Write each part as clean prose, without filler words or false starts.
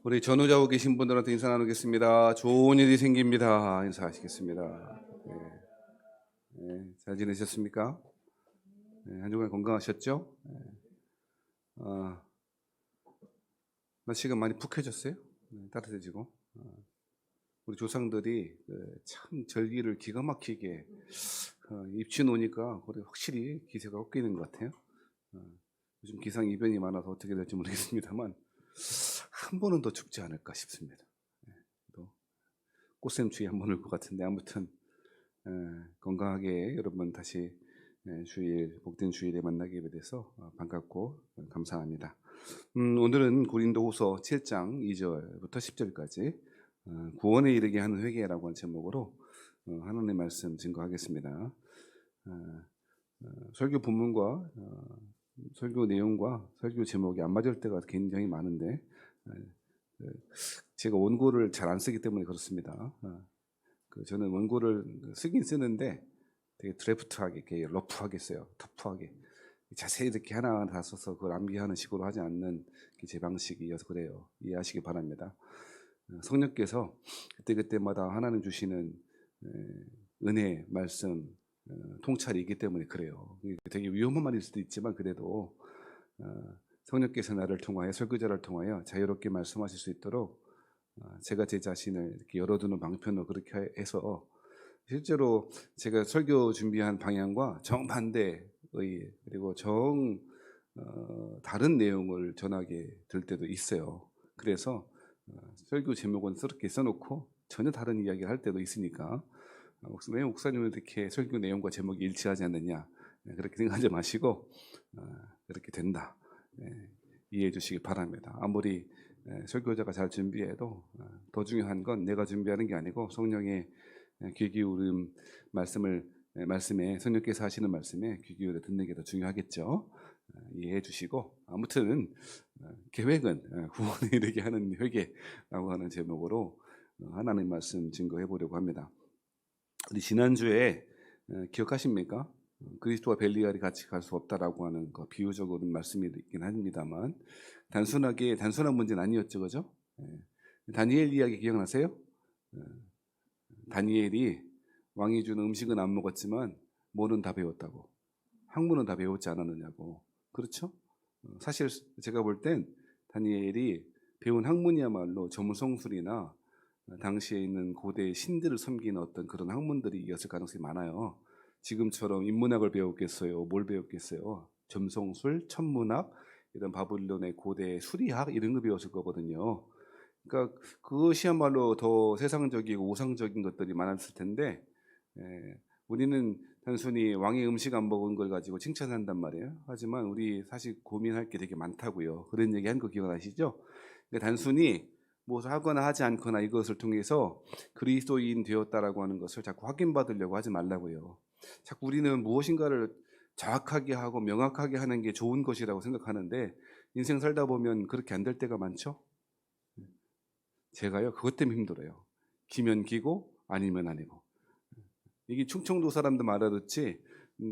우리 전후좌우 계신 분들한테 인사 나누겠습니다. 좋은 일이 생깁니다. 인사하시겠습니다. 네, 잘 지내셨습니까? 네, 한 주간 건강하셨죠? 날씨가 많이 푹해졌어요. 따뜻해지고. 우리 조상들이 참 절기를 기가 막히게 입지 놓으니까 확실히 기세가 꺾이는 것 같아요. 요즘 기상 이변이 많아서 어떻게 될지 모르겠습니다만 한 번은 더 춥지 않을까 싶습니다. 또 꽃샘추위 한 번 올 것 같은데 아무튼 건강하게 여러분 다시 주일 복된 주일에 만나게 돼서 반갑고 감사합니다. 오늘은 고린도후서 7장 2절부터 10절까지 구원에 이르게 하는 회개라고 하는 제목으로 하나님의 말씀 증거하겠습니다. 설교 본문과 설교 내용과 설교 제목이 안 맞을 때가 굉장히 많은데 제가 원고를 잘 안 쓰기 때문에 그렇습니다. 저는 원고를 쓰긴 쓰는데 되게 드래프트하게, 이렇게 러프하게 써요. 터프하게. 자세히 이렇게 하나하나 다 써서 그걸 암기하는 식으로 하지 않는 게 제 방식이어서 그래요. 이해하시기 바랍니다. 성령께서 그때그때마다 하나님 주시는 은혜, 말씀, 통찰이 있기 때문에 그래요. 되게 위험한 말일 수도 있지만 그래도 성령께서 나를 통하여 설교자를 통하여 자유롭게 말씀하실 수 있도록 제가 제 자신을 이렇게 열어두는 방편으로 그렇게 해서 실제로 제가 설교 준비한 방향과 정반대의 그리고 다른 내용을 전하게 될 때도 있어요. 그래서 설교 제목은 그렇게 써놓고 전혀 다른 이야기를 할 때도 있으니까 왜 목사님은 이렇게 설교 내용과 제목이 일치하지 않느냐 그렇게 생각하지 마시고 그렇게 된다 이해해 주시기 바랍니다. 아무리 설교자가 잘 준비해도 더 중요한 건 내가 준비하는 게 아니고 성령의 귀 기울임 말씀에 성령께서 하시는 말씀에 귀 기울여 듣는 게 더 중요하겠죠. 이해해 주시고 아무튼 계획은 구원에 이르게 하는 회개라고 하는 제목으로 하나님 말씀 증거해 보려고 합니다. 우리 지난주에 기억하십니까? 그리스도와 벨리알이 같이 갈 수 없다라고 하는 거 비유적으로 말씀이긴 합니다만 단순한 문제는 아니었죠, 그죠? 다니엘 이야기 기억나세요? 다니엘이 왕이 주는 음식은 안 먹었지만 뭐는 다 배웠다고, 학문은 다 배웠지 않았느냐고. 그렇죠? 사실 제가 볼 땐 다니엘이 배운 학문이야말로 점성술이나 당시에 있는 고대 신들을 섬기는 어떤 그런 학문들이었을 가능성이 많아요. 지금처럼 인문학을 배웠겠어요? 뭘 배웠겠어요? 점성술, 천문학, 이런 바빌론의 고대 수리학 이런 거 배웠을 거거든요. 그러니까 그것이야말로 더 세상적이고 우상적인 것들이 많았을 텐데 우리는 단순히 왕의 음식 안 먹은 걸 가지고 칭찬한단 말이에요. 하지만 우리 사실 고민할 게 되게 많다고요. 그런 얘기 한 거 기억나시죠? 그러니까 단순히 뭐 하거나 하지 않거나 이것을 통해서 그리스도인 되었다라고 하는 것을 자꾸 확인받으려고 하지 말라고요. 자꾸 우리는 무엇인가를 정확하게 하고 명확하게 하는 게 좋은 것이라고 생각하는데 인생 살다 보면 그렇게 안 될 때가 많죠. 제가요 그것 때문에 힘들어요. 기면 기고 아니면 아니고. 이게 충청도 사람들 알아듣지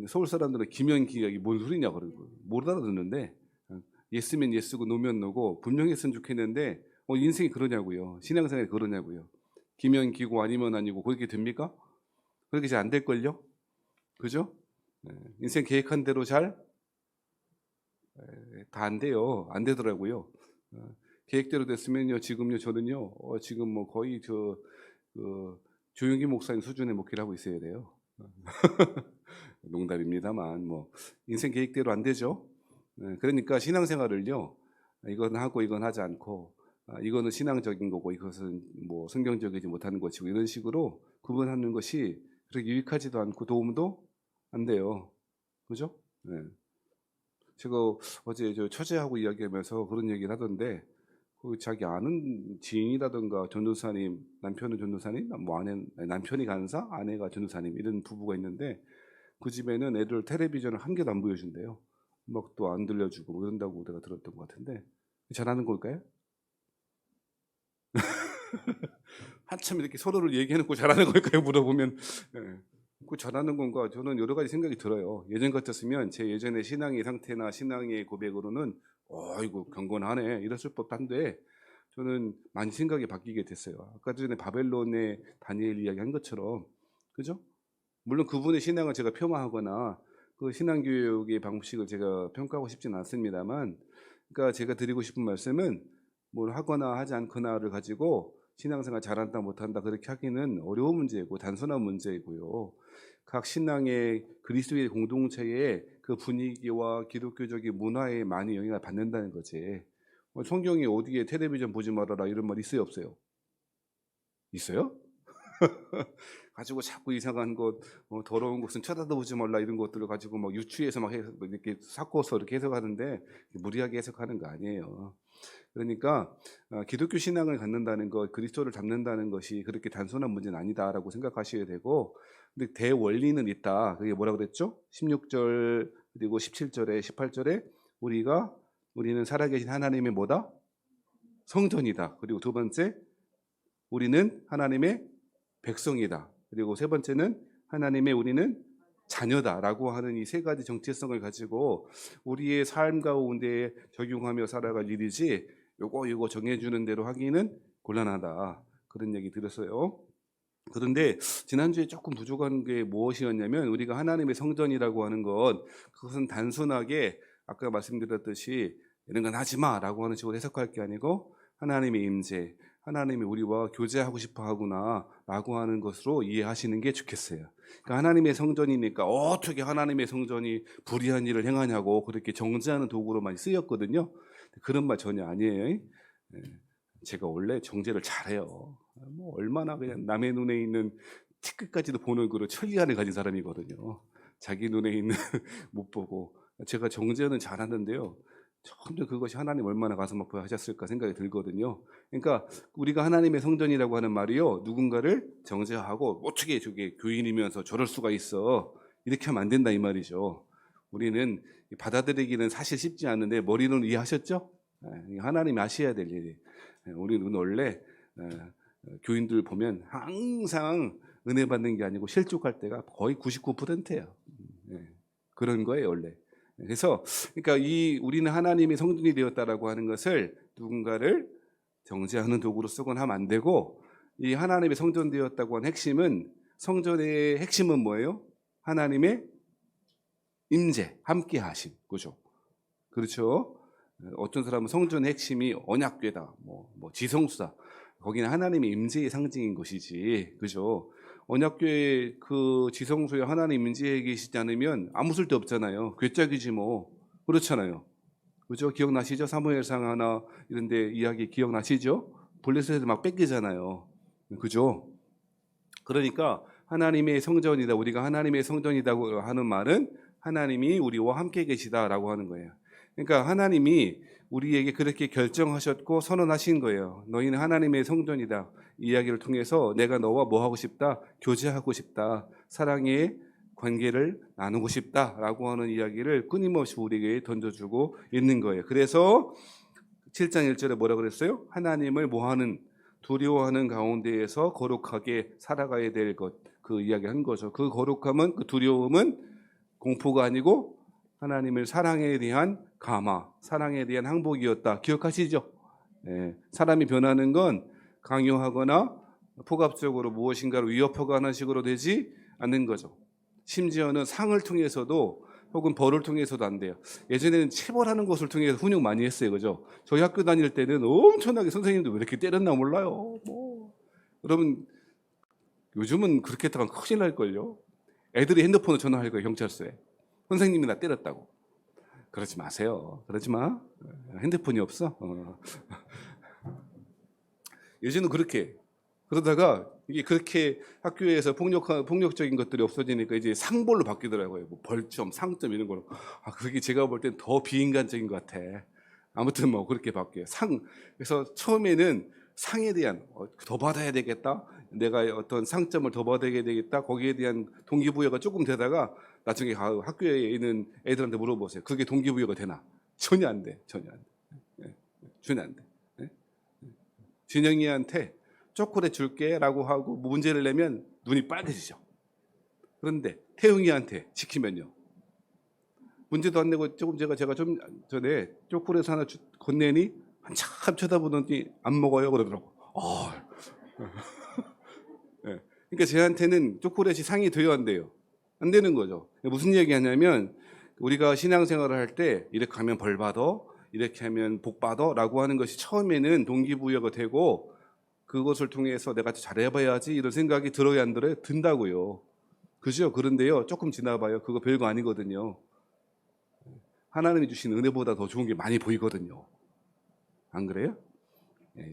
서울 사람들은 기면 기가 이게 뭔 소리냐 그러고 못 알아듣는데 예스면 예스고 노면 노고 분명히 했으면 좋겠는데 인생이 그러냐고요. 신앙생활이 그러냐고요. 기면 기고 아니면 아니고 그렇게 됩니까? 그렇게 잘 안 될걸요? 그죠? 인생 계획한 대로 잘 다 안 돼요. 안 되더라고요. 계획대로 됐으면요. 지금요 저는요 지금 뭐 거의 조용기 목사님 수준의 목회를 하고 있어야 돼요. 농담입니다만 뭐 인생 계획대로 안 되죠. 그러니까 신앙생활을요 이건 하고 이건 하지 않고 이거는 신앙적인 거고 이것은 뭐 성경적이지 못하는 것이고 이런 식으로 구분하는 것이 그렇게 유익하지도 않고 도움도 안 돼요. 그죠? 네. 제가 어제 저 처제하고 이야기하면서 그런 얘기를 하던데 그 자기 아는 지인이라든가 전도사님, 남편은 전도사님, 뭐 남편이 간사, 아내가 전도사님 이런 부부가 있는데 그 집에는 애들 텔레비전을 한 개도 안 보여준대요. 음악도 안 들려주고 뭐 이런다고 내가 들었던 것 같은데 잘하는 걸까요? 한참 이렇게 서로를 얘기해놓고 잘하는 걸까요? 물어보면 그 잘하는 건가? 저는 여러 가지 생각이 들어요. 예전 같았으면 제 예전의 신앙의 상태나 신앙의 고백으로는 이거 경건하네 이랬을 법한데 저는 많이 생각이 바뀌게 됐어요. 아까 전에 바벨론의 다니엘 이야기한 것처럼, 그죠? 물론 그분의 신앙을 제가 폄하하거나 그 신앙교육의 방식을 제가 평가하고 싶지는 않습니다만, 그러니까 제가 드리고 싶은 말씀은 뭘 하거나 하지 않거나를 가지고 신앙생활 잘한다 못한다 그렇게 하기는 어려운 문제이고 단순한 문제이고요. 각 신앙의 그리스도의 공동체의 그 분위기와 기독교적인 문화에 많이 영향을 받는다는 거지. 성경에 어디에 텔레비전 보지 말아라 이런 말 있어요, 없어요? 있어요? 가지고 자꾸 이상한 것, 더러운 것은 쳐다도 보지 말라 이런 것들을 가지고 막 유추해서 막 이렇게 섞어서 이렇게 해석하는데 무리하게 해석하는 거 아니에요. 그러니까 기독교 신앙을 갖는다는 것, 그리스도를 잡는다는 것이 그렇게 단순한 문제는 아니다라고 생각하셔야 되고, 근데 대원리는 있다. 그게 뭐라고 그랬죠? 16절 그리고 17절에 18절에 우리는 살아계신 하나님의 뭐다? 성전이다. 그리고 두 번째, 우리는 하나님의 백성이다. 그리고 세 번째는 우리는 자녀다라고 하는 이 세 가지 정체성을 가지고 우리의 삶 가운데 적용하며 살아갈 일이지 요거 정해주는 대로 하기는 곤란하다. 그런 얘기 들었어요. 그런데 지난주에 조금 부족한 게 무엇이었냐면, 우리가 하나님의 성전이라고 하는 것, 그것은 단순하게 아까 말씀드렸듯이 이런 건 하지 마라고 하는 식으로 해석할 게 아니고 하나님의 임재, 하나님이 우리와 교제하고 싶어 하구나 라고 하는 것으로 이해하시는 게 좋겠어요. 그러니까 하나님의 성전이니까 어떻게 하나님의 성전이 불의한 일을 행하냐고 그렇게 정죄하는 도구로 많이 쓰였거든요. 그런 말 전혀 아니에요. 제가 원래 정죄를 잘해요. 뭐 얼마나 그냥 남의 눈에 있는 티끌까지도 보는 그런 천리안을 가진 사람이거든요. 자기 눈에 있는 못 보고. 제가 정죄는 잘하는데요. 점점 그것이 하나님 얼마나 가슴 아파하셨을까 생각이 들거든요. 그러니까 우리가 하나님의 성전이라고 하는 말이요, 누군가를 정죄하고 어떻게 저게 교인이면서 저럴 수가 있어 이렇게 하면 안 된다 이 말이죠. 우리는 받아들이기는 사실 쉽지 않은데 머리는 이해하셨죠? 하나님이 아셔야 될 일이. 우리는 원래 교인들 보면 항상 은혜 받는 게 아니고 실족할 때가 거의 99%예요. 그런 거예요 원래. 그래서 그러니까 우리는 하나님의 성전이 되었다라고 하는 것을 누군가를 정죄하는 도구로 쓰거나 하면 안 되고, 이 하나님의 성전 되었다고 하는 핵심은, 성전의 핵심은 뭐예요? 하나님의 임재, 함께 하심. 그죠? 그렇죠? 어떤 사람은 성전의 핵심이 언약궤다, 뭐 지성수다. 거기는 하나님의 임재의 상징인 것이지. 그죠? 언약궤 그 지성소에 하나님 임재해 계시지 않으면 아무 쓸데 없잖아요. 괴짝이지 뭐. 그렇잖아요. 그죠? 기억나시죠? 사무엘상 하나 이런 데 이야기 기억나시죠? 블레셋을 막 뺏기잖아요. 그죠? 그러니까 하나님의 성전이다, 우리가 하나님의 성전이라고 하는 말은 하나님이 우리와 함께 계시다라고 하는 거예요. 그러니까 하나님이 우리에게 그렇게 결정하셨고 선언하신 거예요. 너희는 하나님의 성전이다. 이 이야기를 통해서 내가 너와 뭐 하고 싶다? 교제하고 싶다. 사랑의 관계를 나누고 싶다라고 하는 이야기를 끊임없이 우리에게 던져주고 있는 거예요. 그래서 7장 1절에 뭐라 그랬어요? 하나님을 뭐하는, 두려워하는 가운데에서 거룩하게 살아가야 될 것, 그 이야기한 거죠. 그 거룩함은, 그 두려움은 공포가 아니고 하나님을 사랑에 대한 감화, 사랑에 대한 항복이었다. 기억하시죠? 사람이 변하는 건 강요하거나 폭압적으로 무엇인가를 위협하거나 식으로 되지 않는 거죠. 심지어는 상을 통해서도 혹은 벌을 통해서도 안 돼요. 예전에는 체벌하는 것을 통해서 훈육 많이 했어요. 그죠? 저희 학교 다닐 때는 엄청나게 선생님도 왜 이렇게 때렸나 몰라요. 여러분, 요즘은 그렇게 했다가 큰일 날걸요. 애들이 핸드폰으로 전화할 거예요, 경찰서에. 선생님이 나 때렸다고. 그러지 마세요. 그러지 마. 핸드폰이 없어? 예전은 그렇게. 그러다가 이게 그렇게 학교에서 폭력적인 것들이 없어지니까 이제 상벌로 바뀌더라고요. 뭐 벌점, 상점 이런 걸로. 그게 제가 볼 땐 더 비인간적인 것 같아. 아무튼 뭐 그렇게 바뀌어요. 그래서 처음에는 상에 대한 더 받아야 되겠다. 내가 어떤 상점을 더 받아야 되겠다. 거기에 대한 동기부여가 조금 되다가 나중에 학교에 있는 애들한테 물어보세요. 그게 동기부여가 되나? 전혀 안 돼. 전혀 안 돼. 전혀 안 돼. 진영이한테 초콜릿 줄게 라고 하고 문제를 내면 눈이 빨개지죠. 그런데 태웅이한테 시키면요, 문제도 안 내고 제가 좀 전에 초콜릿 하나 건네니 한참 쳐다보더니 안 먹어요 그러더라고. 예. 그러니까 저한테는 초콜릿이 상이 돼요, 안 돼요? 안 되는 거죠. 무슨 얘기하냐면 우리가 신앙생활을 할 때 이렇게 하면 벌 받아, 이렇게 하면 복 받아라고 하는 것이 처음에는 동기부여가 되고 그것을 통해서 내가 잘해봐야지 이런 생각이 들어야 안 들어요? 든다고요. 그죠? 그런데요, 조금 지나봐요. 그거 별거 아니거든요. 하나님이 주신 은혜보다 더 좋은 게 많이 보이거든요. 안 그래요?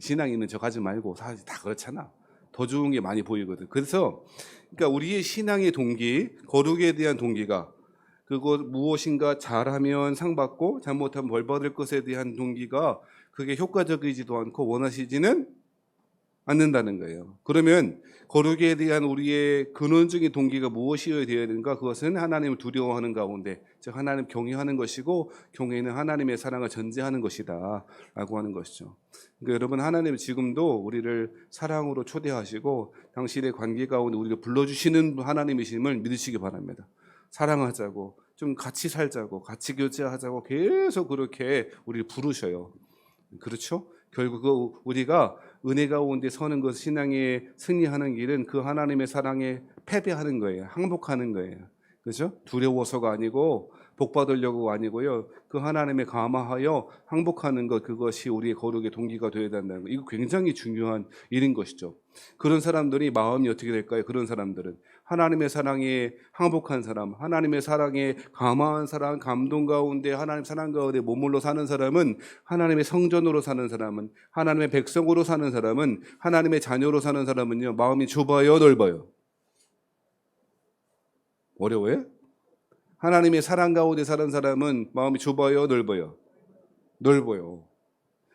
신앙 있는 척 하지 말고 사실 다 그렇잖아. 더 좋은 게 많이 보이거든. 그래서 그러니까 우리의 신앙의 동기, 거룩에 대한 동기가 그거 무엇인가 잘하면 상 받고 잘못하면 벌 받을 것에 대한 동기가 그게 효과적이지도 않고 원하시지는 않는다는 거예요. 그러면 거룩에 대한 우리의 근원적인 동기가 무엇이어야 되는가? 그것은 하나님을 두려워하는 가운데, 즉 하나님 경외하는 것이고, 경외는 하나님의 사랑을 전제하는 것이다 라고 하는 것이죠. 그러니까 여러분, 하나님은 지금도 우리를 사랑으로 초대하시고 당신의 관계 가운데 우리를 불러주시는 하나님이심을 믿으시기 바랍니다. 사랑하자고, 좀 같이 살자고, 같이 교제하자고 계속 그렇게 우리를 부르셔요. 그렇죠? 결국 우리가 은혜 가운데 서는 것, 신앙에 승리하는 길은 그 하나님의 사랑에 패배하는 거예요. 항복하는 거예요. 그렇죠? 두려워서가 아니고 복 받으려고 아니고요. 그 하나님에 감화하여 항복하는 것, 그것이 우리의 거룩의 동기가 되어야 된다는 거. 이거 굉장히 중요한 일인 것이죠. 그런 사람들이 마음이 어떻게 될까요? 그런 사람들은 하나님의 사랑에 항복한 사람, 하나님의 사랑에 감화한 사람, 감동 가운데 하나님 사랑 가운데 머물러 사는 사람은, 하나님의 성전으로 사는 사람은, 하나님의 백성으로 사는 사람은, 하나님의 자녀로 사는 사람은요, 마음이 좁아요, 넓어요? 어려워요? 하나님의 사랑 가운데 사는 사람은 마음이 좁아요, 넓어요? 넓어요.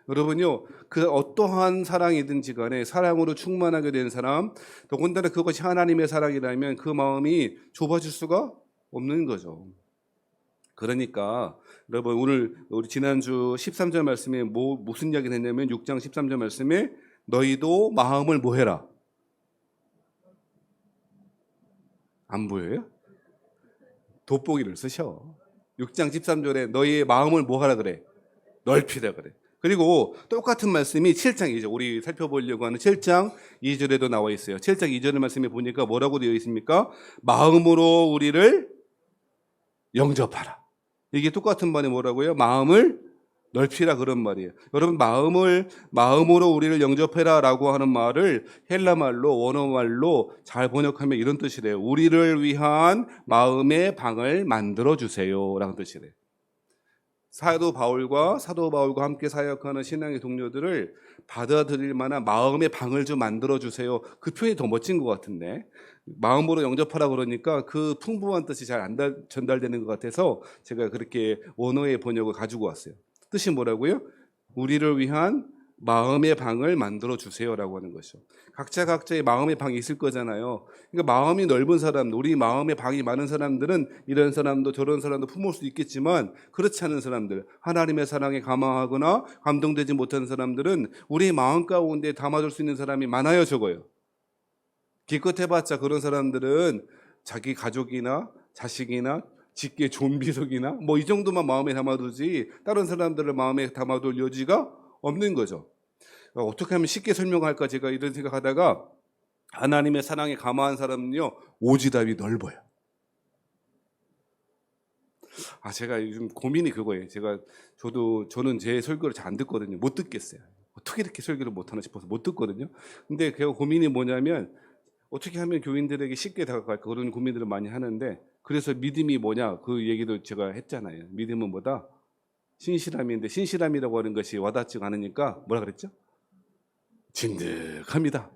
여러분요, 그 어떠한 사랑이든지 간에 사랑으로 충만하게 된 사람, 더군다나 그것이 하나님의 사랑이라면 그 마음이 좁아질 수가 없는 거죠. 그러니까 여러분, 오늘 우리 지난주 13절 말씀에 무슨 이야기를 했냐면 6장 13절 말씀에 너희도 마음을 뭐 해라? 안 보여요? 돋보기를 쓰셔. 6장 13절에 너희의 마음을 뭐 하라 그래? 넓히라 그래. 그리고 똑같은 말씀이 7장 2절, 우리 살펴보려고 하는 7장 2절에도 나와 있어요. 7장 2절 말씀에 보니까 뭐라고 되어 있습니까? 마음으로 우리를 영접하라. 이게 똑같은 말이 뭐라고요? 마음을 넓히라, 그런 말이에요. 여러분, 마음으로 우리를 영접해라 라고 하는 말을 헬라말로, 원어말로 잘 번역하면 이런 뜻이래요. 우리를 위한 마음의 방을 만들어주세요 라는 뜻이래요. 사도 바울과 함께 사역하는 신앙의 동료들을 받아들일 만한 마음의 방을 좀 만들어주세요. 그 표현이 더 멋진 것 같은데, 마음으로 영접하라 그러니까 그 풍부한 뜻이 잘 안 전달되는 것 같아서 제가 그렇게 원어의 번역을 가지고 왔어요. 뜻이 뭐라고요? 우리를 위한 마음의 방을 만들어 주세요라고 하는 것이죠. 각자의 마음의 방이 있을 거잖아요. 그러니까 마음이 넓은 사람, 우리 마음의 방이 많은 사람들은 이런 사람도 저런 사람도 품을 수 있겠지만, 그렇지 않은 사람들, 하나님의 사랑에 감화하거나 감동되지 못하는 사람들은 우리 마음 가운데 담아줄 수 있는 사람이 많아요, 적어요? 기껏해봤자 그런 사람들은 자기 가족이나 자식이나 직계 좀비석이나 뭐 이 정도만 마음에 담아두지 다른 사람들을 마음에 담아둘 여지가 없는 거죠. 어떻게 하면 쉽게 설명할까, 제가 이런 생각하다가, 하나님의 사랑에 감화한 사람은요, 오지랖이 넓어요. 제가 요즘 고민이 그거예요. 저는 제 설교를 잘 안 듣거든요. 못 듣겠어요. 어떻게 이렇게 설교를 못하나 싶어서 못 듣거든요. 근데 그 고민이 뭐냐면, 어떻게 하면 교인들에게 쉽게 다가갈까, 그런 고민들을 많이 하는데, 그래서 믿음이 뭐냐, 그 얘기도 제가 했잖아요. 믿음은 뭐다? 신실함인데, 신실함이라고 하는 것이 와닿지가 않으니까 뭐라 그랬죠? 진득합니다.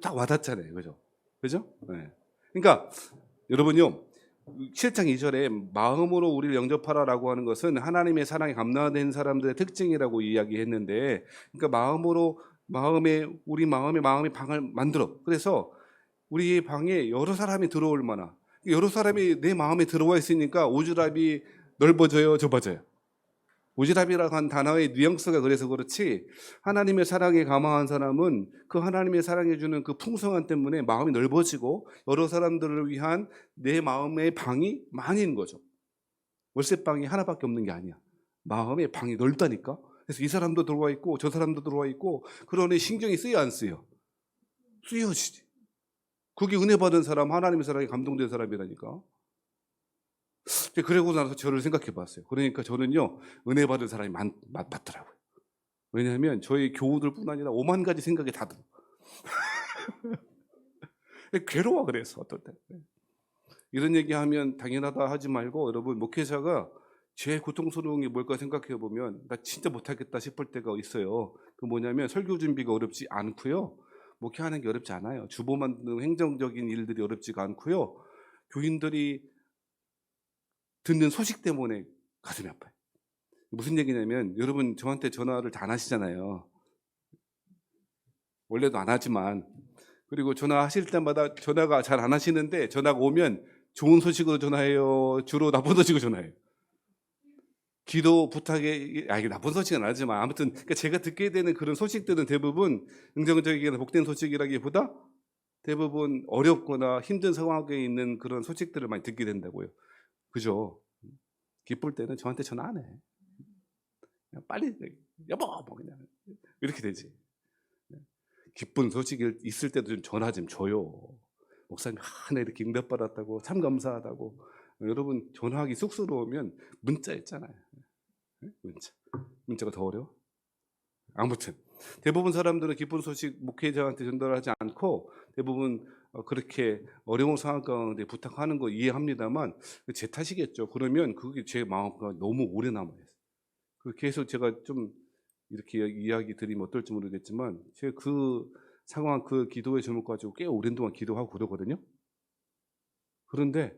딱 와닿잖아요. 그죠? 그죠? 네. 그러니까 여러분요, 7장 2절에 마음으로 우리를 영접하라라고 하는 것은 하나님의 사랑에 감화된 사람들의 특징이라고 이야기했는데, 그러니까 우리 마음의 방을 만들어. 그래서 우리 방에 여러 사람이 들어올 만한, 여러 사람이 내 마음에 들어와 있으니까 오지랖이 넓어져요, 좁아져요? 오지랖이라고 한 단어의 뉘앙스가 그래서 그렇지, 하나님의 사랑에 감화한 사람은 그 하나님의 사랑해 주는 그 풍성함 때문에 마음이 넓어지고 여러 사람들을 위한 내 마음의 방이 많은 거죠. 월세방이 하나밖에 없는 게 아니야. 마음의 방이 넓다니까. 그래서 이 사람도 들어와 있고 저 사람도 들어와 있고 그러니 신경이 쓰여 안 쓰여? 쓰여지지. 그게 은혜 받은 사람, 하나님의 사랑에 감동된 사람이라니까. 그러고 나서 저를 생각해 봤어요. 그러니까 저는요, 은혜 받은 사람이 맞더라고요. 왜냐하면 저희 교우들뿐 아니라 5만 가지 생각이 다 들어. 괴로워 그래서 어떨 때. 이런 얘기하면 당연하다 하지 말고 여러분 목회자가 제일 고통스러운 게 뭘까 생각해 보면 나 진짜 못하겠다 싶을 때가 있어요. 그 뭐냐면 설교 준비가 어렵지 않고요. 목회하는 게 어렵지 않아요. 주보 만드는 행정적인 일들이 어렵지가 않고요. 교인들이 듣는 소식 때문에 가슴이 아파요. 무슨 얘기냐면 여러분 저한테 전화를 다 안 하시잖아요. 원래도 안 하지만 그리고 전화하실 때마다 전화가 잘 안 하시는데 전화가 오면 좋은 소식으로 전화해요? 주로 나쁜 소식으로 전화해요? 기도 부탁에 이게 나쁜 소식은 아니지만 아무튼 그러니까 제가 듣게 되는 그런 소식들은 대부분 긍정적이거나 복된 소식이라기보다 대부분 어렵거나 힘든 상황에 있는 그런 소식들을 많이 듣게 된다고요. 그죠? 기쁠 때는 저한테 전화 안 해. 그냥 빨리 여보 뭐 그냥 이렇게 되지. 기쁜 소식이 있을 때도 좀 전화 좀 줘요. 목사님 하나 이렇게 응답받았다고 참 감사하다고. 여러분 전화하기 쑥스러우면 문자 있잖아요. 문자가 더 어려워? 아무튼 대부분 사람들은 기쁜 소식 목회자한테 전달하지 않고 대부분 그렇게 어려운 상황 가운데 부탁하는 거 이해합니다만 제 탓이겠죠. 그러면 그게 제 마음과 너무 오래 남아요. 계속 제가 좀 이렇게 이야기 드리면 어떨지 모르겠지만 제가 그 상황 그 기도의 제목 가지고 꽤 오랜 동안 기도하고 그러거든요. 그런데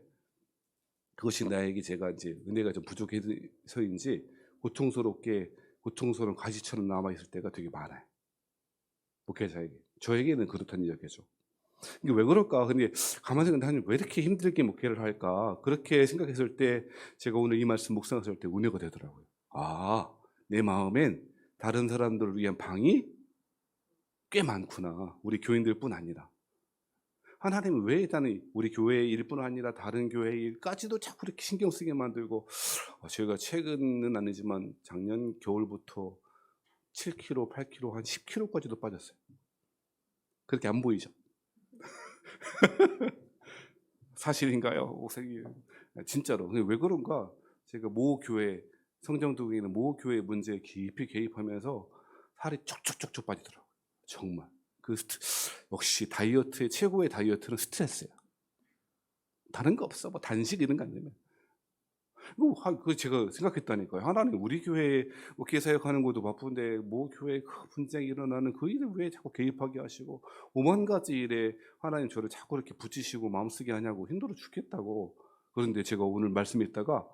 그것이 나에게 제가 이제 은혜가 좀 부족해서인지 고통스러운 가시처럼 남아있을 때가 되게 많아요. 목회자에게. 저에게는 그렇다는 이야기죠. 이게 왜 그럴까? 근데 가만히 생각하면 왜 이렇게 힘들게 목회를 할까? 그렇게 생각했을 때 제가 오늘 이 말씀 묵상했을 때 은혜가 되더라고요. 아, 내 마음엔 다른 사람들을 위한 방이 꽤 많구나. 우리 교인들뿐 아니라. 하나님은 왜 일단은 우리 교회 일뿐 아니라 다른 교회 일까지도 자꾸 이렇게 신경 쓰게 만들고 제가 최근은 아니지만 작년 겨울부터 7kg, 8kg, 한 10kg까지도 빠졌어요. 그렇게 안 보이죠? 사실인가요? 목사님 진짜로. 왜 그런가? 제가 모 교회 성정동에 있는 모 교회 문제에 깊이 개입하면서 살이 쭉쭉쭉쭉 빠지더라고요. 정말. 역시 다이어트의 최고의 다이어트는 스트레스예요. 다른 거 없어. 뭐 단식 이런 거 안 되면. 그 제가 생각했다니까요. 하나님 우리 교회 목회 사역하는 것도 바쁜데 모 교회 그 분쟁이 일어나는 그 일을 왜 자꾸 개입하게 하시고 오만 가지 일에 하나님 저를 자꾸 이렇게 붙이시고 마음 쓰게 하냐고 힘들어 죽겠다고. 그런데 제가 오늘 말씀 읽다가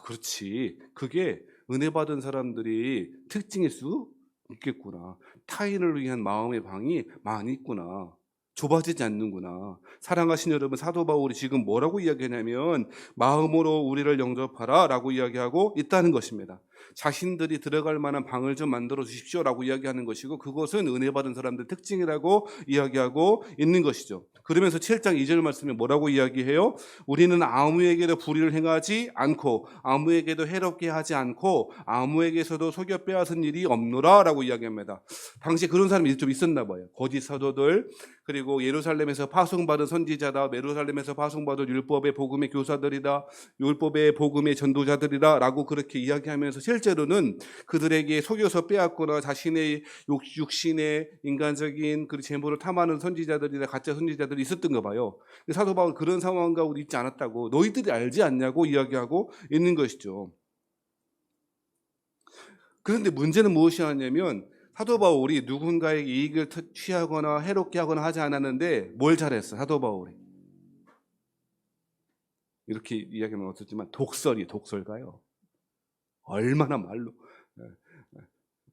그렇지. 그게 은혜 받은 사람들이 특징일 수 있겠구나. 타인을 위한 마음의 방이 많이 있구나. 좁아지지 않는구나. 사랑하신 여러분, 사도 바울이 지금 뭐라고 이야기하냐면 마음으로 우리를 영접하라 라고 이야기하고 있다는 것입니다. 자신들이 들어갈 만한 방을 좀 만들어 주십시오 라고 이야기하는 것이고 그것은 은혜 받은 사람들 특징이라고 이야기하고 있는 것이죠. 그러면서 7장 2절 말씀에 뭐라고 이야기해요? 우리는 아무에게도 불의를 행하지 않고 아무에게도 해롭게 하지 않고 아무에게서도 속여 빼앗은 일이 없노라 라고 이야기합니다. 당시 그런 사람이 좀 있었나 봐요. 거짓 사도들, 그리고 예루살렘에서 파송받은 선지자다, 예루살렘에서 파송받은 율법의 복음의 교사들이다, 율법의 복음의 전도자들이다 라고 그렇게 이야기하면서 실제로는 그들에게 속여서 빼앗거나 자신의 육신의 인간적인 그 재물을 탐하는 선지자들이나 가짜 선지자들이 있었던가 봐요. 사도 바울 그런 상황 가운데 있지 않았다고 너희들이 알지 않냐고 이야기하고 있는 것이죠. 그런데 문제는 무엇이었냐면 사도 바울이 누군가에게 이익을 취하거나 해롭게 하거나 하지 않았는데 뭘 잘했어? 사도 바울이 이렇게 이야기하면 어떻지만 독설가요. 얼마나 말로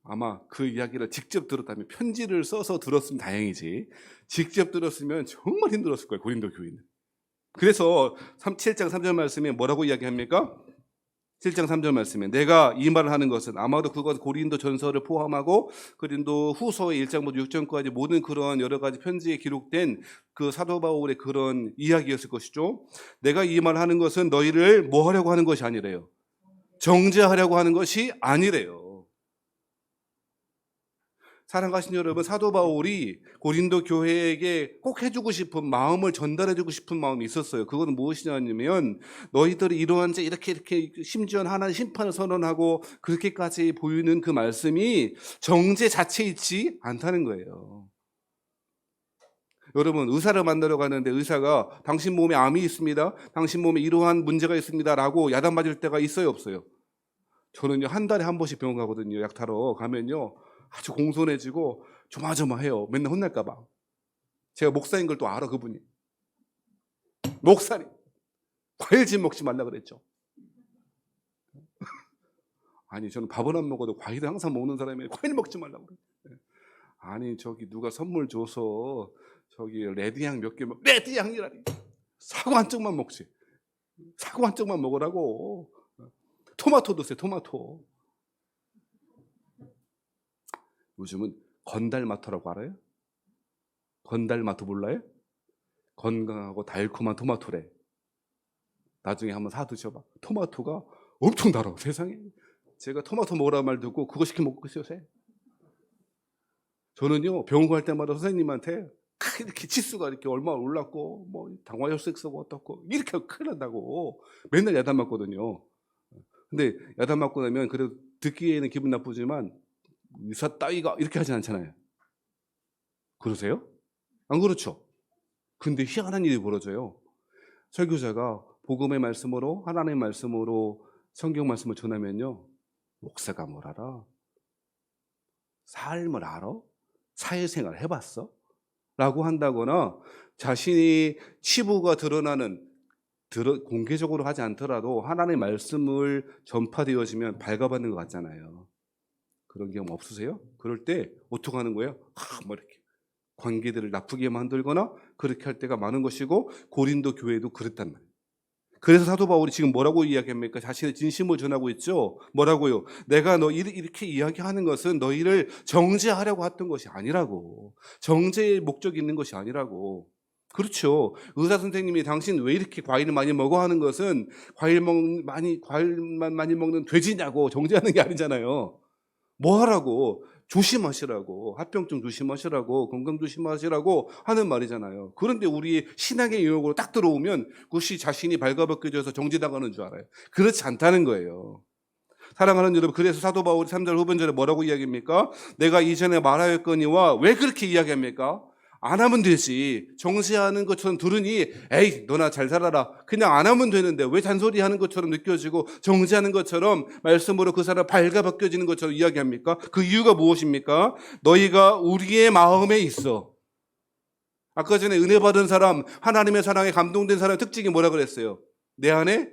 아마 그 이야기를 직접 들었다면 편지를 써서 들었으면 다행이지 직접 들었으면 정말 힘들었을 거예요. 고린도 교인은. 그래서 7장 3절 말씀에 뭐라고 이야기합니까? 7장 3절 말씀에 내가 이 말을 하는 것은 아마도 그것 고린도 전서를 포함하고 고린도 후서의 1장부터 6장까지 모든 그런 여러 가지 편지에 기록된 그 사도 바울의 그런 이야기였을 것이죠. 내가 이 말을 하는 것은 너희를 뭐 하려고 하는 것이 아니래요. 정죄하려고 하는 것이 아니래요. 사랑하신 여러분, 사도 바울이 고린도 교회에게 꼭 해주고 싶은 마음을 전달해주고 싶은 마음이 있었어요. 그거는 무엇이냐면 너희들이 이러한 자 이렇게 심지어 하나님 심판을 선언하고 그렇게까지 보이는 그 말씀이 정죄 자체에 있지 않다는 거예요. 여러분, 의사를 만나러 가는데 의사가 당신 몸에 암이 있습니다, 당신 몸에 이러한 문제가 있습니다 라고 야단 맞을 때가 있어요, 없어요? 저는요, 한 달에 한 번씩 병원 가거든요. 약 타러 가면요 아주 공손해지고 조마조마해요. 맨날 혼날까 봐. 제가 목사인 걸 또 알아, 그분이. 목사님, 과일즙 먹지 말라 그랬죠. 아니, 저는 밥은 안 먹어도 과일을 항상 먹는 사람이 과일 먹지 말라고 그래. 아니, 저기 누가 선물 줘서 저기 레드향 몇 개 먹, 레드향이라니. 사과 한 쪽만 먹지. 사과 한 쪽만 먹으라고. 토마토 드세요, 토마토. 요즘은 건달마토라고 알아요? 건달마토 몰라요? 건강하고 달콤한 토마토래. 나중에 한번 사 드셔봐. 토마토가 엄청 달아, 세상에. 제가 토마토 먹으라는 말 듣고 그거 시켜 먹고 있어요, 요새. 저는요, 병원 갈 때마다 선생님한테 이렇게 치수가 이렇게 얼마 올랐고, 뭐, 당화혈색소가 어떻고, 이렇게 큰일 난다고 맨날 야단 맞거든요. 근데 야단 맞고 나면 그래도 듣기에는 기분 나쁘지만 의사 따위가 이렇게 하진 않잖아요. 그러세요? 안 그렇죠? 근데 희한한 일이 벌어져요. 설교자가 복음의 말씀으로, 하나님의 말씀으로 성경 말씀을 전하면요, 목사가 뭘 알아? 삶을 알아? 사회생활 해봤어? 라고 한다거나 자신이 치부가 드러나는, 공개적으로 하지 않더라도 하나님의 말씀을 전파되어지면 발가받는 것 같잖아요. 그런 경험 없으세요? 그럴 때 어떻게 하는 거예요? 뭐 이렇게 관계들을 나쁘게 만들거나 그렇게 할 때가 많은 것이고, 고린도 교회도 그랬단 말이에요. 그래서 사도 바울이 지금 뭐라고 이야기합니까? 자신의 진심을 전하고 있죠. 뭐라고요? 내가 너 이렇게 이야기하는 것은 너희를 정죄하려고 했던 것이 아니라고. 정죄의 목적이 있는 것이 아니라고. 그렇죠. 의사 선생님이 당신 왜 이렇게 과일을 많이 먹어 하는 것은 과일만 많이 먹는 돼지냐고 정죄하는 게 아니잖아요. 뭐 하라고? 조심하시라고, 합병증 조심하시라고, 건강 조심하시라고 하는 말이잖아요. 그런데 우리 신앙의 영역으로 딱 들어오면 그것이 자신이 발가벗겨져서 정죄당하는 줄 알아요. 그렇지 않다는 거예요. 사랑하는 여러분, 그래서 사도 바울이 3절 후반절에 뭐라고 이야기합니까? 내가 이전에 말하였거니와, 왜 그렇게 이야기합니까? 안 하면 되지. 정죄하는 것처럼 들으니 에이 너나 잘 살아라, 그냥 안 하면 되는데 왜 잔소리하는 것처럼 느껴지고 정죄하는 것처럼 말씀으로 그 사람 발가벗겨지는 것처럼 이야기합니까? 그 이유가 무엇입니까? 너희가 우리의 마음에 있어. 아까 전에 은혜 받은 사람, 하나님의 사랑에 감동된 사람의 특징이 뭐라 그랬어요? 내 안에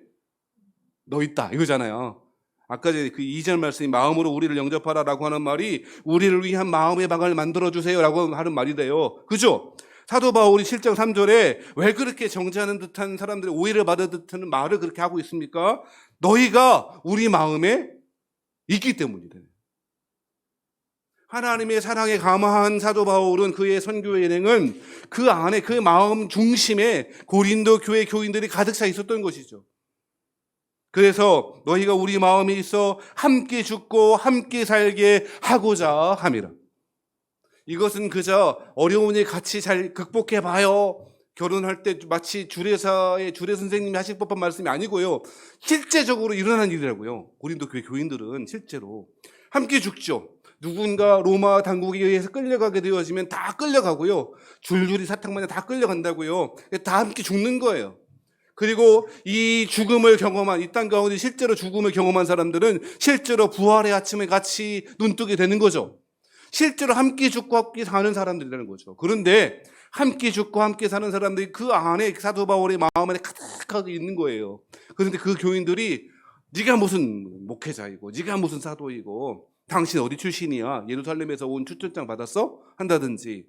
너 있다, 이거잖아요. 아까 전에 그 2절 말씀이 마음으로 우리를 영접하라라고 하는 말이 우리를 위한 마음의 방을 만들어주세요라고 하는 말이래요. 그죠? 사도 바울이 7장 3절에 왜 그렇게 정죄하는 듯한 사람들이 오해를 받은 듯한 말을 그렇게 하고 있습니까? 너희가 우리 마음에 있기 때문이래. 하나님의 사랑에 감화한 사도 바울은 그의 선교 여행은 그 안에, 그 마음 중심에 고린도 교회 교인들이 가득 차 있었던 것이죠. 그래서 너희가 우리 마음에 있어 함께 죽고 함께 살게 하고자 함이라. 이것은 그저 어려운 일 같이 잘 극복해 봐요, 결혼할 때 마치 주례사의 주례 선생님이 하실 법한 말씀이 아니고요, 실제적으로 일어난 일이라고요. 고린도 교회 교인들은 실제로 함께 죽죠. 누군가 로마 당국에 의해서 끌려가게 되어지면 다 끌려가고요, 줄줄이 사탕마냥 다 끌려간다고요. 다 함께 죽는 거예요. 그리고 이 죽음을 경험한, 이 땅 가운데 실제로 죽음을 경험한 사람들은 실제로 부활의 아침에 같이 눈뜨게 되는 거죠. 실제로 함께 죽고 함께 사는 사람들이라는 거죠. 그런데 함께 죽고 함께 사는 사람들이 그 안에 사도 바울의 마음 안에 가득하게 있는 거예요. 그런데 그 교인들이 네가 무슨 목회자이고 네가 무슨 사도이고 당신 어디 출신이야, 예루살렘에서 온 추천장 받았어? 한다든지,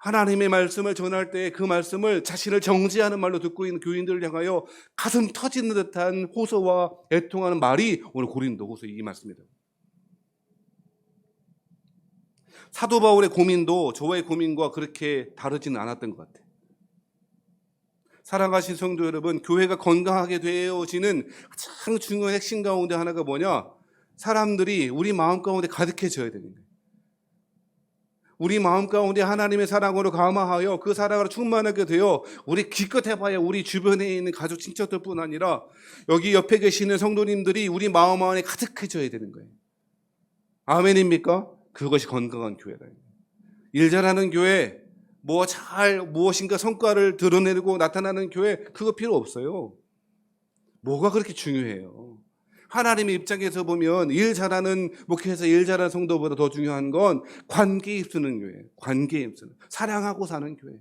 하나님의 말씀을 전할 때 그 말씀을 자신을 정죄하는 말로 듣고 있는 교인들을 향하여 가슴 터지는 듯한 호소와 애통하는 말이 오늘 고린도 호소 이 말씀입니다. 사도 바울의 고민도 저의 고민과 그렇게 다르지는 않았던 것 같아요. 사랑하신 성도 여러분, 교회가 건강하게 되어지는 가장 중요한 핵심 가운데 하나가 뭐냐? 사람들이 우리 마음 가운데 가득해져야 되는 거예요. 우리 마음 가운데 하나님의 사랑으로 감화하여 그 사랑으로 충만하게 되어 우리 기껏 해봐야 우리 주변에 있는 가족 친척들뿐 아니라 여기 옆에 계시는 성도님들이 우리 마음 안에 가득해져야 되는 거예요. 아멘입니까? 그것이 건강한 교회다. 일 잘하는 교회, 무엇인가 성과를 드러내고 나타나는 교회, 그거 필요 없어요. 뭐가 그렇게 중요해요? 하나님의 입장에서 보면 일 잘하는 목회에서 일 잘하는 성도보다 더 중요한 건 관계에 입쓰는 교회, 관계에 입쓰는, 사랑하고 사는 교회.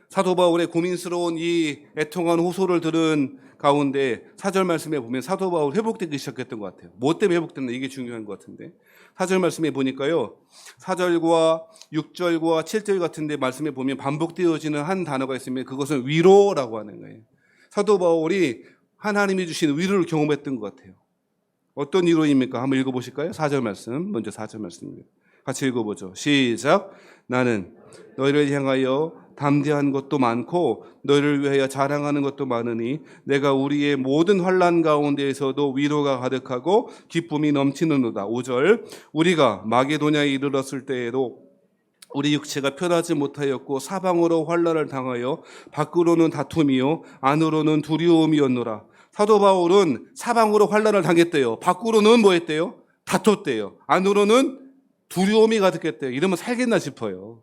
사도 바울의 고민스러운 이 애통한 호소를 들은 가운데 4절 말씀에 보면 사도 바울 회복되기 시작했던 것 같아요. 뭐 때문에 회복됐나, 이게 중요한 것 같은데 4절 말씀에 보니까요, 4절과 6절과 7절 같은데 말씀에 보면 반복되어지는 한 단어가 있으면 그것은 위로라고 하는 거예요. 사도 바울이 하나님이 주신 위로를 경험했던 것 같아요. 어떤 위로입니까? 한번 읽어보실까요? 4절 말씀, 먼저 4절 말씀입니다. 같이 읽어보죠. 시작. 나는 너희를 향하여 담대한 것도 많고 너희를 위하여 자랑하는 것도 많으니 내가 우리의 모든 환난 가운데에서도 위로가 가득하고 기쁨이 넘치는도다. 5절. 우리가 마게도냐에 이르렀을 때에도 우리 육체가 편하지 못하였고 사방으로 환난을 당하여 밖으로는 다툼이요 안으로는 두려움이었노라. 사도 바울은 사방으로 환난을 당했대요. 밖으로는 뭐 했대요? 다퉜대요. 안으로는 두려움이 가득했대요. 이러면 살겠나 싶어요.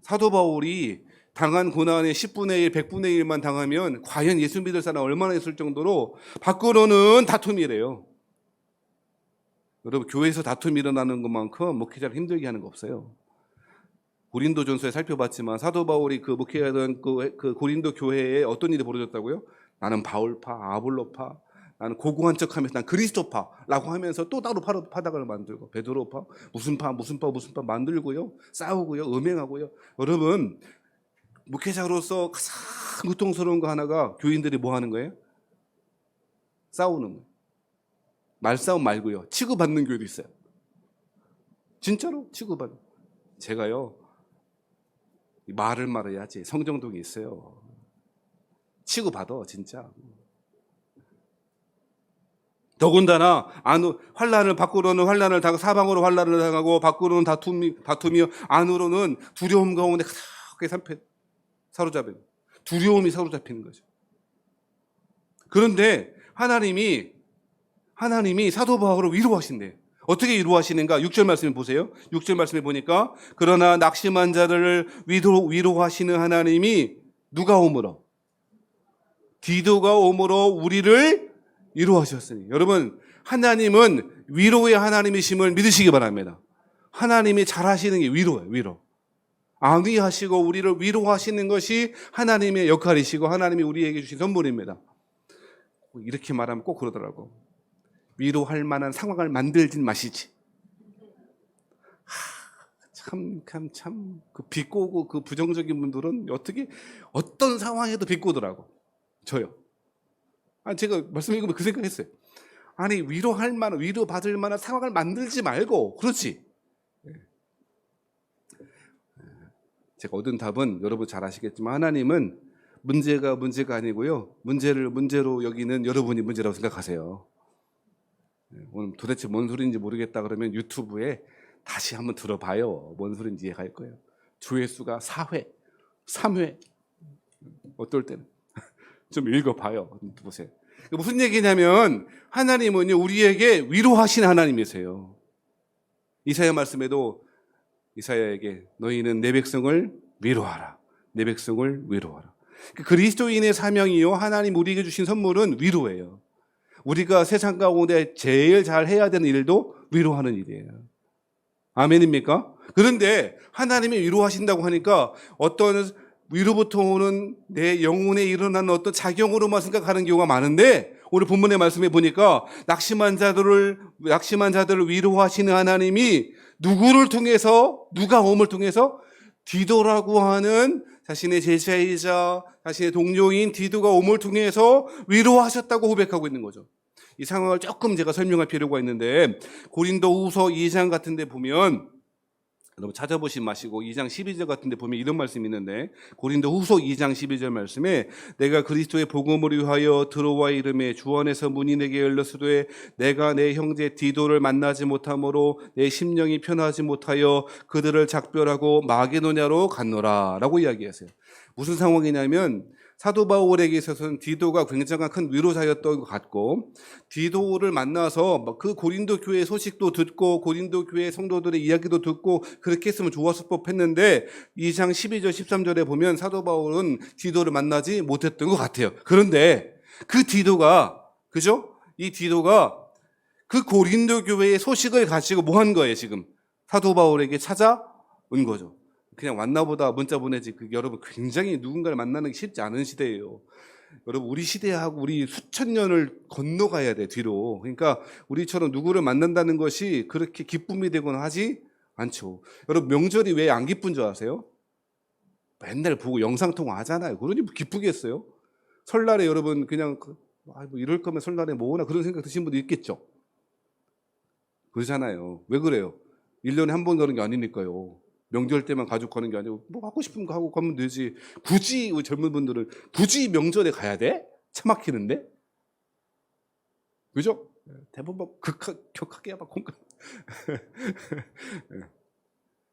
사도 바울이 당한 고난의 10분의 1, 100분의 1만 당하면 과연 예수 믿을 사람 얼마나 있을 정도로 밖으로는 다툼이래요. 여러분, 교회에서 다툼이 일어나는 것만큼 목회자를 힘들게 하는 거 없어요. 고린도전서에 살펴봤지만 사도 바울이 그 목회하던 그 고린도 교회에 어떤 일이 벌어졌다고요? 나는 바울파, 아볼로파, 나는 고고한 척하면서 난 그리스도파라고 하면서 또 따로 파닥을 만들고 베드로파, 무슨 파 만들고요, 싸우고요, 음행하고요. 여러분, 목회자로서 가장 고통스러운 거 하나가 교인들이 뭐 하는 거예요? 싸우는 거예요. 말싸움 말고요, 치고받는 교회도 있어요. 진짜로 치고받는. 제가요, 말을 말해야지 성정동이 있어요. 치고받아 진짜. 더군다나 환난을 밖으로는 환난을 당하고 사방으로 환난을 당하고 밖으로는 다툼이요 안으로는 두려움 가운데 가득하게 사로잡히는, 두려움이 사로잡히는 거죠. 그런데 하나님이 사도 바울을 위로하신대요. 어떻게 위로하시는가? 6절 말씀에 보세요. 6절 말씀에 보니까 그러나 낙심한 자들을 위로하시는 하나님이 누가 오므로? 디도가 오므로 우리를 위로하셨으니. 여러분, 하나님은 위로의 하나님이심을 믿으시기 바랍니다. 하나님이 잘하시는 게 위로예요. 위로. 안위하시고 우리를 위로하시는 것이 하나님의 역할이시고 하나님이 우리에게 주신 선물입니다. 이렇게 말하면 꼭 그러더라고. 위로할 만한 상황을 만들진 마시지. 참 그 비꼬고 그 부정적인 분들은 어떤 상황에도 비꼬더라고. 저요. 제가 말씀 읽으면 그 생각했어요. 아니, 위로받을 만한 상황을 만들지 말고, 그렇지. 제가 얻은 답은 여러분 잘 아시겠지만 하나님은 문제가 아니고요, 문제를 문제로 여기는 여러분이 문제라고 생각하세요. 오늘 도대체 뭔 소리인지 모르겠다 그러면 유튜브에 다시 한번 들어봐요. 뭔 소리인지 이해할 거예요. 조회수가 4회, 3회, 어떨 때는 좀 읽어봐요. 보세요. 무슨 얘기냐면 하나님은 우리에게 위로하신 하나님이세요. 이사야 말씀에도 이사야에게 너희는 내 백성을 위로하라. 내 백성을 위로하라. 그리스도인의 사명이요, 하나님 우리에게 주신 선물은 위로예요. 우리가 세상 가운데 제일 잘 해야 되는 일도 위로하는 일이에요. 아멘입니까? 그런데 하나님이 위로하신다고 하니까 어떤 위로부터 오는 내 영혼에 일어나는 어떤 작용으로만 생각하는 경우가 많은데, 오늘 본문의 말씀에 보니까 낙심한 자들을 위로하시는 하나님이 누가 몸을 통해서 디도라고 하는 자신의 제자이자 자신의 동료인 디도가 몸을 통해서 위로하셨다고 고백하고 있는 거죠. 이 상황을 조금 제가 설명할 필요가 있는데, 고린도후서 2장 같은 데 보면 여러분 찾아보시 마시고 2장 12절 같은 데 보면 이런 말씀이 있는데, 고린도후서 2장 12절 말씀에 내가 그리스도의 복음을 위하여 들어와 이름에 주 안에서 문이 내게 열렸으되 내가 내 형제 디도를 만나지 못하므로 내 심령이 편하지 못하여 그들을 작별하고 마게도냐로 갔노라 라고 이야기하세요. 무슨 상황이냐면 사도 바울에게 있어서는 디도가 굉장한 큰 위로자였던 것 같고, 디도를 만나서 그 고린도 교회 소식도 듣고 고린도 교회 성도들의 이야기도 듣고 그렇게 했으면 좋았을 법했는데 2장 12절 13절에 보면 사도 바울은 디도를 만나지 못했던 것 같아요. 그런데 그 디도가, 그죠? 이 디도가 그 고린도 교회의 소식을 가지고 뭐 한 거예요? 지금 사도 바울에게 찾아온 거죠. 그냥 왔나보다 문자 보내지. 여러분 굉장히 누군가를 만나는 게 쉽지 않은 시대예요. 여러분 우리 시대하고 우리 수천 년을 건너가야 돼 뒤로. 그러니까 우리처럼 누구를 만난다는 것이 그렇게 기쁨이 되거나 하지 않죠. 여러분 명절이 왜 안 기쁜 줄 아세요? 맨날 보고 영상통화 하잖아요. 그러니 뭐 기쁘겠어요? 설날에 여러분 그냥 뭐 이럴 거면 설날에 뭐나 그런 생각 드신 분도 있겠죠. 그러잖아요. 왜 그래요? 1년에 한 번 가는 게 아니니까요. 명절 때만 가족 가는 게 아니고 뭐 하고 싶은 거 하고 가면 되지. 굳이 우리 젊은 분들은 굳이 명절에 가야 돼? 차 막히는데? 그죠? 대부분 막 격하게 막 공감.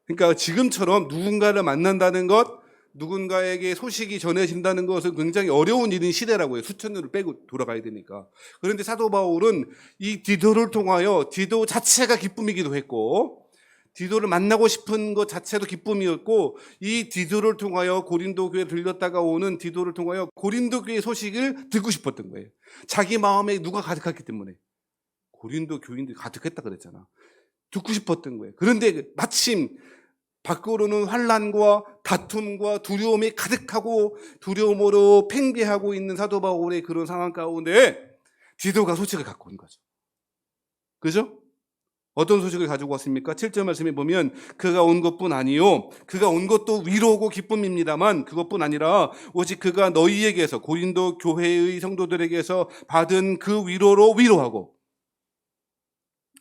그러니까 지금처럼 누군가를 만난다는 것, 누군가에게 소식이 전해진다는 것은 굉장히 어려운 일인 시대라고요. 수천 년을 빼고 돌아가야 되니까. 그런데 사도 바울은 이 디도를 통하여, 디도 자체가 기쁨이기도 했고 디도를 만나고 싶은 것 자체도 기쁨이었고, 이 디도를 통하여 고린도 교회에 들렸다가 오는 디도를 통하여 고린도 교회 소식을 듣고 싶었던 거예요. 자기 마음에 누가 가득했기 때문에. 고린도 교인들이 가득했다 그랬잖아. 듣고 싶었던 거예요. 그런데 마침 밖으로는 환난과 다툼과 두려움이 가득하고 두려움으로 팽배하고 있는 사도 바울의 그런 상황 가운데 디도가 소식을 갖고 온 거죠. 그죠? 어떤 소식을 가지고 왔습니까? 7절 말씀에 보면 그가 온 것뿐 아니요, 그가 온 것도 위로고 기쁨입니다만 그것뿐 아니라 오직 그가 너희에게서, 고린도 교회의 성도들에게서 받은 그 위로로 위로하고.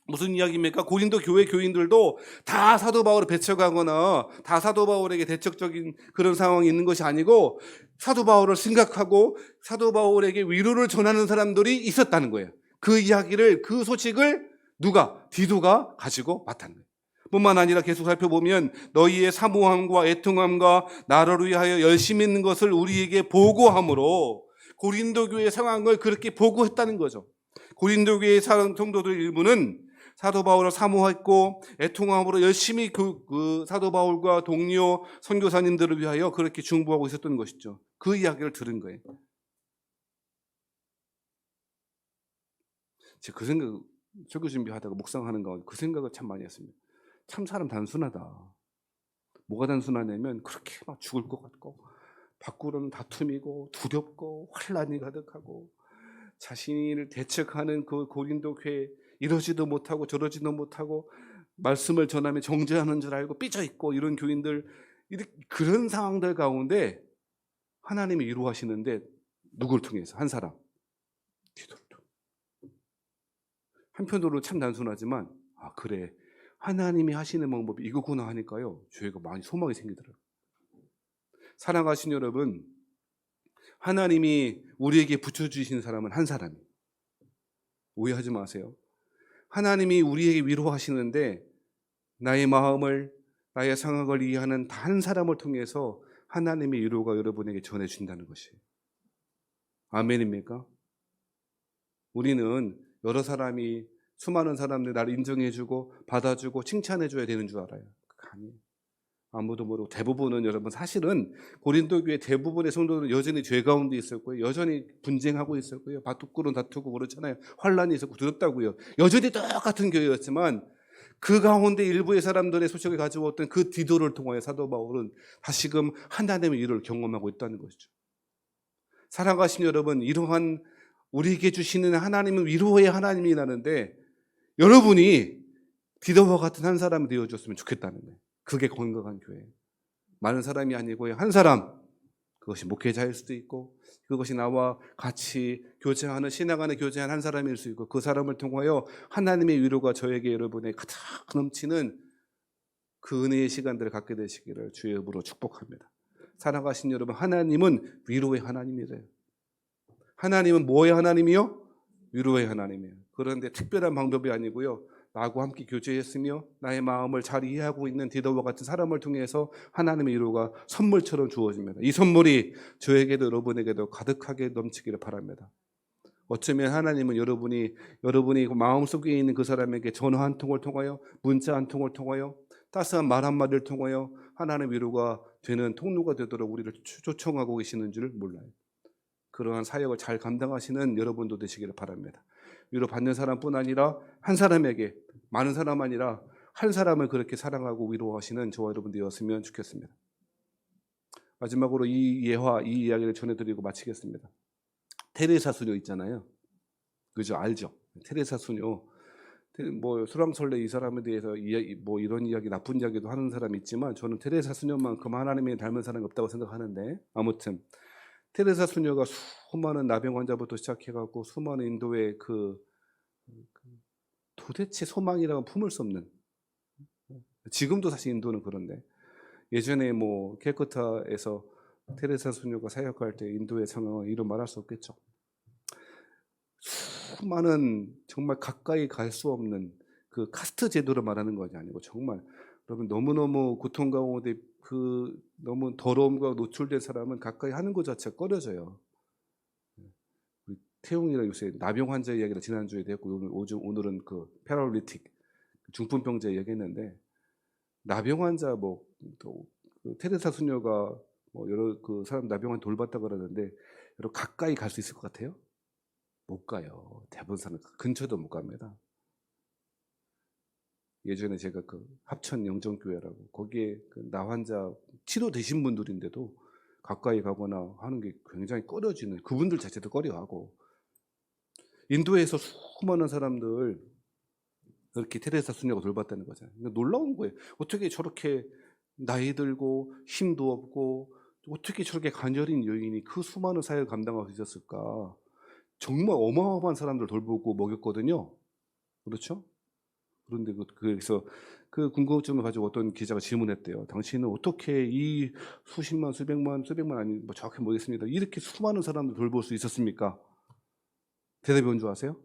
무슨 이야기입니까? 고린도 교회 교인들도 다 사도 바울을 배척하거나 다 사도 바울에게 대척적인 그런 상황이 있는 것이 아니고 사도 바울을 생각하고 사도 바울에게 위로를 전하는 사람들이 있었다는 거예요. 그 이야기를, 그 소식을 누가? 디도가 가지고 왔다는 거예요. 뿐만 아니라 계속 살펴보면 너희의 사모함과 애통함과 나를 위하여 열심히 있는 것을 우리에게 보고함으로, 고린도 교회의 상황을 그렇게 보고했다는 거죠. 고린도 교회의 성도들 일부는 사도 바울을 사모했고 애통함으로 열심히 그 사도 바울과 동료 선교사님들을 위하여 그렇게 중보하고 있었던 것이죠. 그 이야기를 들은 거예요. 제가 그 생각, 설교 준비하다가 묵상하는 가운데 그 생각을 참 많이 했습니다. 참 사람 단순하다. 뭐가 단순하냐면 그렇게 막 죽을 것 같고 밖으로는 다툼이고 두렵고 환란이 가득하고 자신을 대척하는 그 고린도 교회, 이러지도 못하고 저러지도 못하고 말씀을 전하면 정죄하는 줄 알고 삐져있고 이런 교인들, 그런 상황들 가운데 하나님이 위로하시는데 누굴 통해서? 한 사람, 디도를 통해. 한편으로 참 단순하지만 그래, 하나님이 하시는 방법이 이거구나 하니까요 저희가 많이 소망이 생기더라고요. 사랑하신 여러분, 하나님이 우리에게 붙여주신 사람은 한 사람이에요. 오해하지 마세요. 하나님이 우리에게 위로하시는데 나의 마음을, 나의 상황을 이해하는 단 사람을 통해서 하나님의 위로가 여러분에게 전해준다는 것이에요. 아멘입니까? 우리는 여러 사람이, 수많은 사람들이 나를 인정해주고 받아주고 칭찬해줘야 되는 줄 알아요. 아니에요. 아무도 모르고 대부분은, 여러분 사실은 고린도 교회 대부분의 성도들은 여전히 죄 가운데 있었고요. 여전히 분쟁하고 있었고요. 바둑구름 다투고 그렇잖아요. 환란이 있었고 두렵다고요. 여전히 똑같은 교회였지만 그 가운데 일부의 사람들의 소식을 가져왔던 그 디도를 통하여 사도 바울은 다시금 하나님의 위로를 경험하고 있다는 것이죠. 사랑하신 여러분, 이러한 우리에게 주시는 하나님은 위로의 하나님이라는데 여러분이 디도와 같은 한 사람이 되어줬으면 좋겠다는 거예요. 그게 건강한 교회. 많은 사람이 아니고요, 한 사람. 그것이 목회자일 수도 있고 그것이 나와 같이 교제하는, 신앙 안에 교제하는 한 사람일 수 있고 그 사람을 통하여 하나님의 위로가 저에게, 여러분의 가득 넘치는 그 은혜의 시간들을 갖게 되시기를 주의 이름으로 축복합니다. 사랑하신 여러분, 하나님은 위로의 하나님이래요. 하나님은 뭐의 하나님이요? 위로의 하나님이에요. 그런데 특별한 방법이 아니고요. 나하고 함께 교제했으며 나의 마음을 잘 이해하고 있는 디도와 같은 사람을 통해서 하나님의 위로가 선물처럼 주어집니다. 이 선물이 저에게도 여러분에게도 가득하게 넘치기를 바랍니다. 어쩌면 하나님은 여러분이 마음속에 있는 그 사람에게 전화 한 통을 통하여, 문자 한 통을 통하여, 따스한 말 한마디를 통하여 하나님의 위로가 되는 통로가 되도록 우리를 초청하고 계시는 줄 몰라요. 그러한 사역을 잘 감당하시는 여러분도 되시기를 바랍니다. 위로 받는 사람뿐 아니라 한 사람에게, 많은 사람 아니라 한 사람을 그렇게 사랑하고 위로하시는 저와 여러분 되었으면 좋겠습니다. 마지막으로 이 이야기를 전해드리고 마치겠습니다. 테레사 수녀 있잖아요. 그죠? 알죠? 테레사 수녀. 뭐 수랑설레 이 사람에 대해서 뭐 이런 이야기, 나쁜 이야기도 하는 사람이 있지만 저는 테레사 수녀만큼 하나님이 닮은 사람이 없다고 생각하는데, 아무튼 테레사 수녀가 수많은 나병 환자부터 시작해갖고 수많은 인도의 도대체 소망이라고 품을 수 없는, 지금도 사실 인도는 그런데, 예전에 뭐 캘커타에서 테레사 수녀가 사역할 때 인도의 상황은 이루 말할 수 없겠죠. 수많은 정말 가까이 갈 수 없는 그 카스트 제도를 말하는 것이 아니고, 정말 여러분 너무너무 고통 가운데 너무 더러움과 노출된 사람은 가까이 하는 것 자체가 꺼려져요. 태용이랑 요새 나병 환자 이야기를 지난주에 했고, 오늘은 그 패럴리틱 중풍병자 이야기했는데, 나병 환자 테레사 수녀가 여러 그 사람 나병 환자 돌봤다 그러는데, 여러분 가까이 갈 수 있을 것 같아요? 못 가요. 대부분 사람 근처도 못 갑니다. 예전에 제가 그 합천 영정교회라고, 거기에 나 환자 치료되신 분들인데도 가까이 가거나 하는 게 굉장히 꺼려지는, 그분들 자체도 꺼려하고, 인도에서 수많은 사람들 그렇게 테레사 수녀가 돌봤다는 거잖아요. 놀라운 거예요. 어떻게 저렇게 나이 들고 힘도 없고 어떻게 저렇게 가녀린 여인이 그 수많은 사역을 감당하고 있었을까. 정말 어마어마한 사람들 돌보고 먹였거든요. 그렇죠? 그런데 그래서 그 궁금증을 가지고 어떤 기자가 질문했대요. 당신은 어떻게 이 수십만, 수백만 아니 뭐 정확히 모르겠습니다. 이렇게 수많은 사람들 돌볼 수 있었습니까? 대답이 뭔 줄 아세요?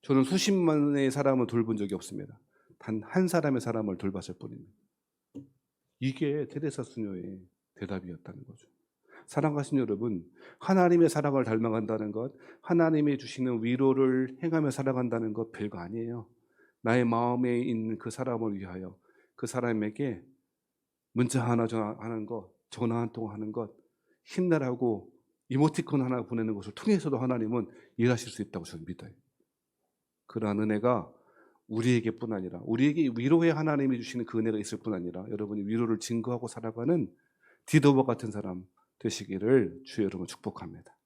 저는 수십만의 사람을 돌본 적이 없습니다. 단 한 사람의 사람을 돌봤을 뿐입니다. 이게 테레사 수녀의 대답이었다는 거죠. 사랑하신 여러분, 하나님의 사랑을 닮아간다는 것, 하나님이 주시는 위로를 행하며 살아간다는 것 별거 아니에요. 나의 마음에 있는 그 사람을 위하여 그 사람에게 문자 하나 하는 것, 전화 한 통 하는 것, 힘내라고 이모티콘 하나 보내는 것을 통해서도 하나님은 일하실 수 있다고 저는 믿어요. 그러한 은혜가 우리에게뿐 아니라, 우리에게 위로의 하나님이 주시는 그 은혜가 있을 뿐 아니라 여러분이 위로를 증거하고 살아가는 디도와 같은 사람 되시기를 주의 이름으로 축복합니다.